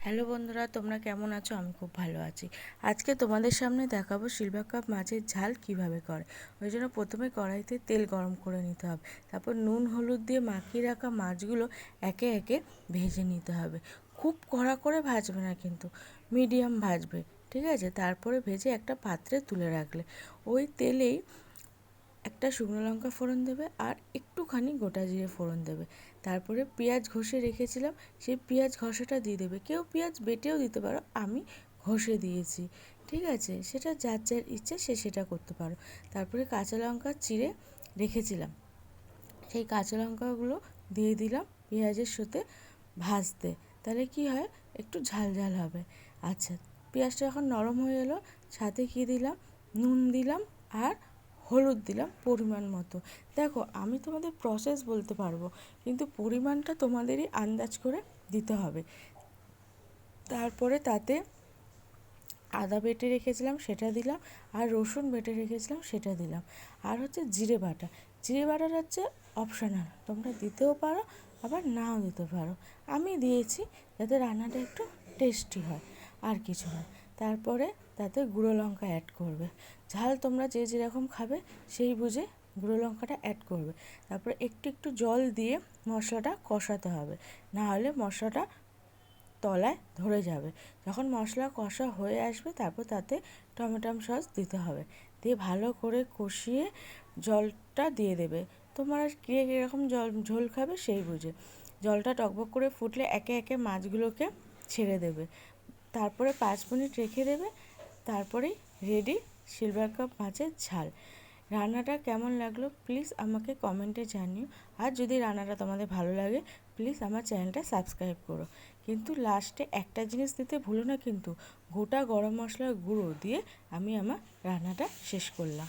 Hello বন্ধুরা, তোমরা কেমন আছো? আমি খুব ভালো আছি। আজকে তোমাদের সামনে দেখাবো সিলভার কাপ মাছের ঝাল কিভাবে করে। ওই জন্য প্রথমে কড়াইতে তেল গরম করে নিতে হবে, তারপর নুন হলুদ দিয়ে মাখিয়ে রাখা মাছগুলো একে একে ভেজে নিতে হবে। খুব কড়া করে ভাজবে না কিন্তু, মিডিয়াম ভাজবে, ঠিক আছে? তারপরে ভেজে একটা পাত্রে তুলে রাখলে ওই তেলেই একটা শুকনো লঙ্কা ফোড়ন দেবে আর একটুখানি গোটা জিরে ফোড়ন দেবে। তারপরে পেঁয়াজ ঘষে রেখেছিলাম, সেই পেঁয়াজ ঘষাটা দিয়ে দেবে। কেউ পেঁয়াজ বেটেও দিতে পারো, আমি ঘষে দিয়েছি, ঠিক আছে? সেটা যার যার ইচ্ছে সে সেটা করতে পারো। তারপরে কাঁচা লঙ্কা চিড়ে রেখেছিলাম, সেই কাঁচা লঙ্কাগুলো দিয়ে দিলাম পেঁয়াজের সাথে ভাজতে। তাহলে কি হয়, একটু ঝাল ঝাল হবে। আচ্ছা, পেঁয়াজটা যখন নরম হয়ে এলো, সাথে কী দিলাম, নুন দিলাম আর হলুদ দিলাম পরিমাণ মতো। দেখো, আমি তোমাদের প্রসেস বলতে পারবো, কিন্তু পরিমাণটা তোমাদেরই আন্দাজ করে দিতে হবে। তারপরে তাতে আদা বেটে রেখেছিলাম সেটা দিলাম, আর রসুন বেটে রেখেছিলাম সেটা দিলাম, আর হচ্ছে জিরে বাটা। জিরে বাটাটা হচ্ছে অপশনাল, তোমরা দিতেও পারো আবার নাও দিতে পারো। আমি দিয়েছি যাতে রান্নাটা একটু টেস্টি হয়, আর কিছু না। তারপরে তাতে গুঁড়ো লঙ্কা অ্যাড করবে। ঝাল তোমরা যে যেরকম খাবে সেই বুঝে গুঁড়ো লঙ্কাটা অ্যাড করবে। তারপরে একটু একটু জল দিয়ে মশলাটা কষাতে হবে, না হলে মশলাটা তলায় ধরে যাবে। যখন মশলা কষা হয়ে আসবে, তারপর তাতে টমেটো সস দিতে হবে, দিয়ে ভালো করে কষিয়ে জলটা দিয়ে দেবে। তোমার কে কীরকম ঝোল খাবে সেই বুঝে। জলটা টকবক করে ফুটলে একে একে মাছগুলোকে ছেড়ে দেবে, তারপরে 5 মিনিট রেখে দেবে। তারপরেই রেডি সিলভার কাপ মাছের ঝাল। রান্নাটা কেমন লাগলো প্লিজ আমাকে কমেন্টে জানিও, আর যদি রান্নাটা তোমাদের ভালো লাগে প্লিজ আমার চ্যানেলটা সাবস্ক্রাইব করো। কিন্তু লাস্টে একটা জিনিস দিতে ভুলো না কিন্তু, গোটা গরম মশলার গুঁড়ো দিয়ে আমি আমার রান্নাটা শেষ করলাম।